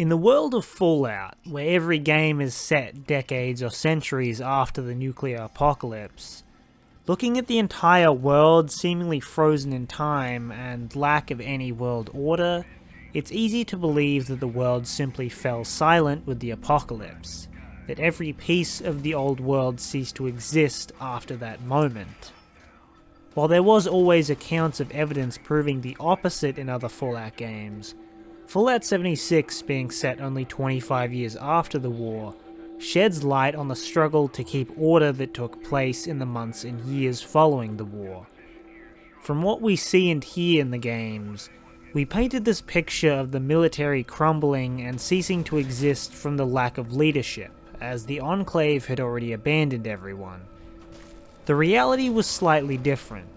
In the world of Fallout, where every game is set decades or centuries after the nuclear apocalypse, looking at the entire world seemingly frozen in time and lack of any world order, it's easy to believe that the world simply fell silent with the apocalypse, that every piece of the old world ceased to exist after that moment. While there was always accounts of evidence proving the opposite in other Fallout games, Fallout 76 being set only 25 years after the war sheds light on the struggle to keep order that took place in the months and years following the war. From what we see and hear in the games, we painted this picture of the military crumbling and ceasing to exist from the lack of leadership, as the Enclave had already abandoned everyone. The reality was slightly different.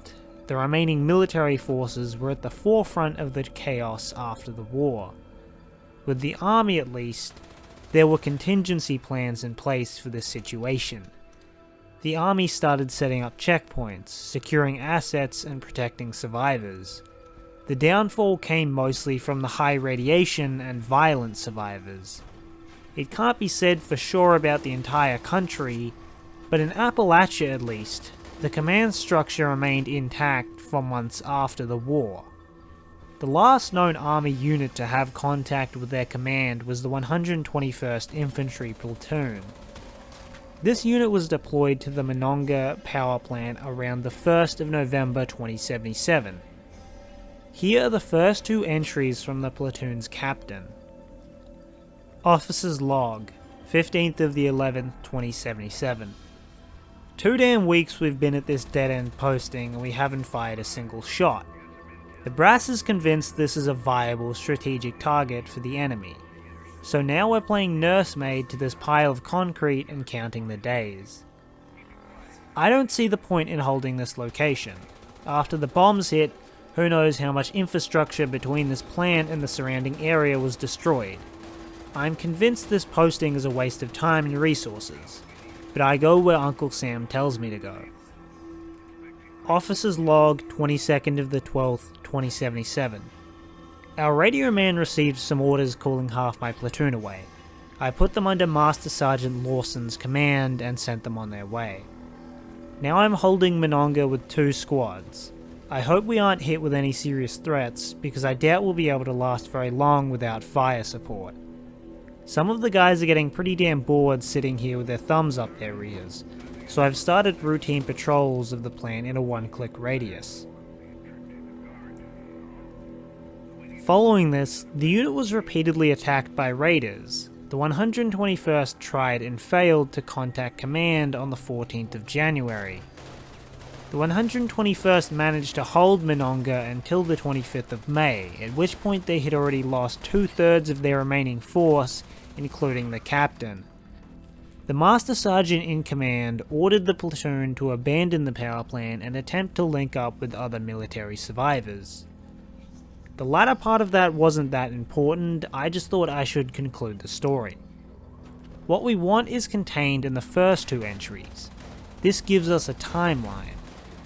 The remaining military forces were at the forefront of the chaos after the war. With the army at least, there were contingency plans in place for this situation. The army started setting up checkpoints, securing assets and protecting survivors. The downfall came mostly from the high radiation and violent survivors. It can't be said for sure about the entire country, but in Appalachia at least, the command structure remained intact for months after the war. The last known army unit to have contact with their command was the 121st Infantry Platoon. This unit was deployed to the Monongah power plant around the 1st of November 2077. Here are the first two entries from the platoon's captain. Officer's Log, 15th of the 11th, 2077. 2 damn weeks we've been at this dead-end posting and we haven't fired a single shot. The brass is convinced this is a viable strategic target for the enemy, so now we're playing nursemaid to this pile of concrete and counting the days. I don't see the point in holding this location. After the bombs hit, who knows how much infrastructure between this plant and the surrounding area was destroyed. I'm convinced this posting is a waste of time and resources, but I go where Uncle Sam tells me to go. Officer's Log, 22nd of the 12th, 2077. Our radio man received some orders calling half my platoon away. I put them under Master Sergeant Lawson's command and sent them on their way. Now I'm holding Monongah with 2 squads. I hope we aren't hit with any serious threats, because I doubt we'll be able to last very long without fire support. Some of the guys are getting pretty damn bored sitting here with their thumbs up their rears, so I've started routine patrols of the plant in a 1-click radius. Following this, the unit was repeatedly attacked by raiders. The 121st tried and failed to contact command on the 14th of January. The 121st managed to hold Monongah until the 25th of May, at which point they had already lost 2/3 of their remaining force, including the captain. The Master Sergeant in command ordered the platoon to abandon the power plant and attempt to link up with other military survivors. The latter part of that wasn't that important, I just thought I should conclude the story. What we want is contained in the first 2 entries. This gives us a timeline.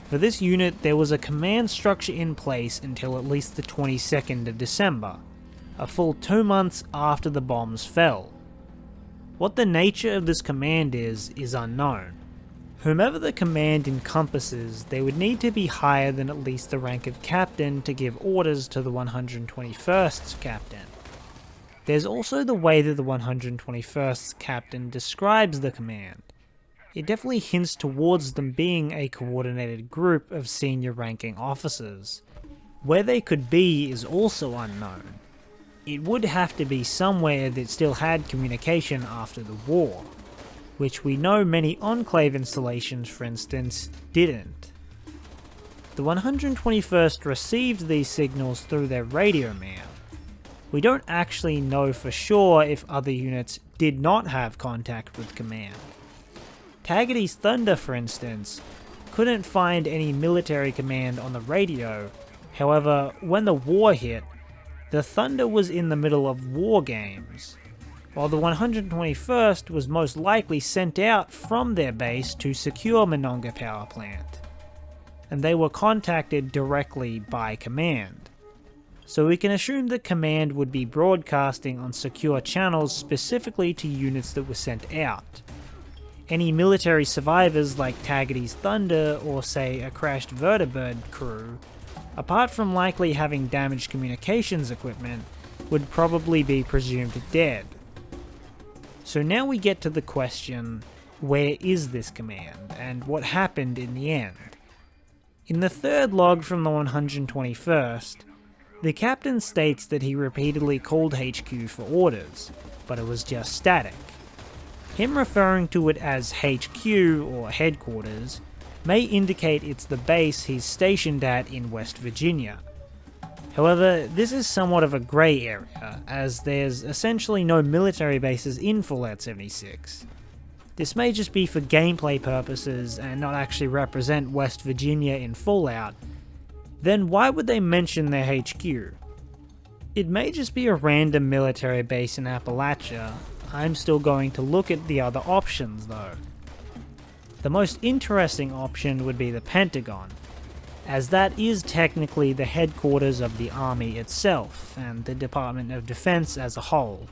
For this unit, there was a command structure in place until at least the 22nd of December, a full 2 months after the bombs fell. What the nature of this command is unknown. Whomever the command encompasses, they would need to be higher than at least the rank of captain to give orders to the 121st's captain. There's also the way that the 121st's captain describes the command. It definitely hints towards them being a coordinated group of senior ranking officers. Where they could be is also unknown. It would have to be somewhere that still had communication after the war, which we know many Enclave installations, for instance, didn't. The 121st received these signals through their radio man. We don't actually know for sure if other units did not have contact with command. Taggarty's Thunder, for instance, couldn't find any military command on the radio. However, when the war hit, the Thunder was in the middle of war games, while the 121st was most likely sent out from their base to secure Monongah power plant, and they were contacted directly by command. so we can assume the command would be broadcasting on secure channels specifically to units that were sent out. Any military survivors like Taggarty's Thunder or say a crashed Vertibird crew, apart from likely having damaged communications equipment, would probably be presumed dead. So now we get to the question, where is this command, and what happened in the end? In the third log from the 121st, the captain states that he repeatedly called HQ for orders, but it was just static. Him referring to it as HQ or headquarters may indicate it's the base he's stationed at in West Virginia. However, this is somewhat of a grey area, as there's essentially no military bases in Fallout 76. This may just be for gameplay purposes and not actually represent West Virginia in Fallout. Then why would they mention their HQ? It may just be a random military base in Appalachia. I'm still going to look at the other options though. The most interesting option would be the Pentagon, as that is technically the headquarters of the Army itself and the Department of Defense as a whole.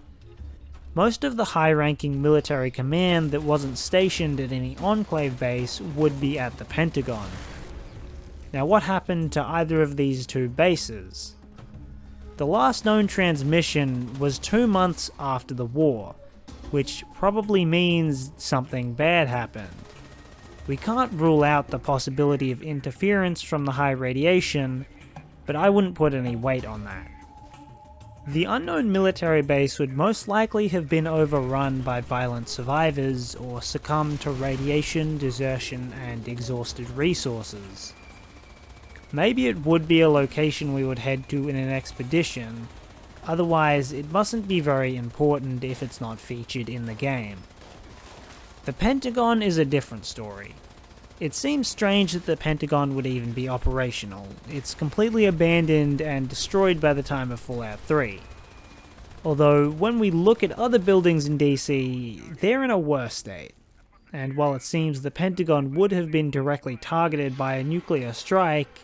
Most of the high-ranking military command that wasn't stationed at any Enclave base would be at the Pentagon. Now what happened to either of these two bases? The last known transmission was 2 months after the war, which probably means something bad happened. We can't rule out the possibility of interference from the high radiation, but I wouldn't put any weight on that. The unknown military base would most likely have been overrun by violent survivors or succumbed to radiation, desertion, and exhausted resources. Maybe it would be a location we would head to in an expedition, otherwise it mustn't be very important if it's not featured in the game. The Pentagon is a different story. It seems strange that the Pentagon would even be operational. It's completely abandoned and destroyed by the time of Fallout 3. Although, when we look at other buildings in DC, they're in a worse state. And while it seems the Pentagon would have been directly targeted by a nuclear strike,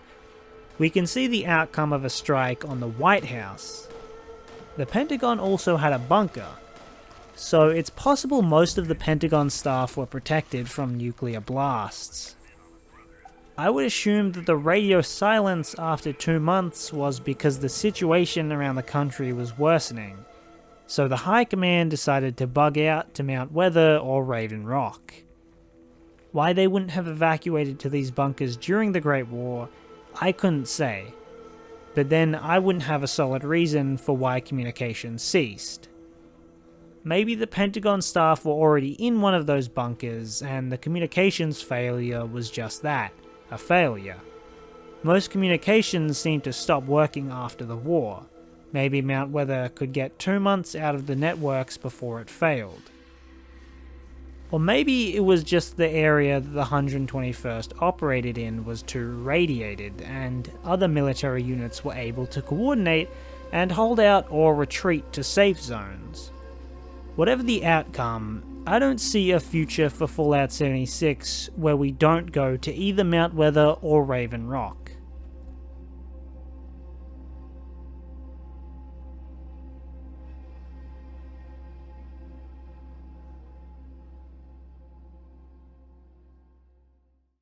we can see the outcome of a strike on the White House. The Pentagon also had a bunker, so it's possible most of the Pentagon staff were protected from nuclear blasts. I would assume that the radio silence after 2 months was because the situation around the country was worsening, so the High Command decided to bug out to Mount Weather or Raven Rock. Why they wouldn't have evacuated to these bunkers during the Great War, I couldn't say, but then I wouldn't have a solid reason for why communication ceased. Maybe the Pentagon staff were already in one of those bunkers, and the communications failure was just that, a failure. Most communications seemed to stop working after the war. Maybe Mount Weather could get 2 months out of the networks before it failed. Or maybe it was just the area that the 121st operated in was too radiated, and other military units were able to coordinate and hold out or retreat to safe zones. Whatever the outcome, I don't see a future for Fallout 76 where we don't go to either Mount Weather or Raven Rock.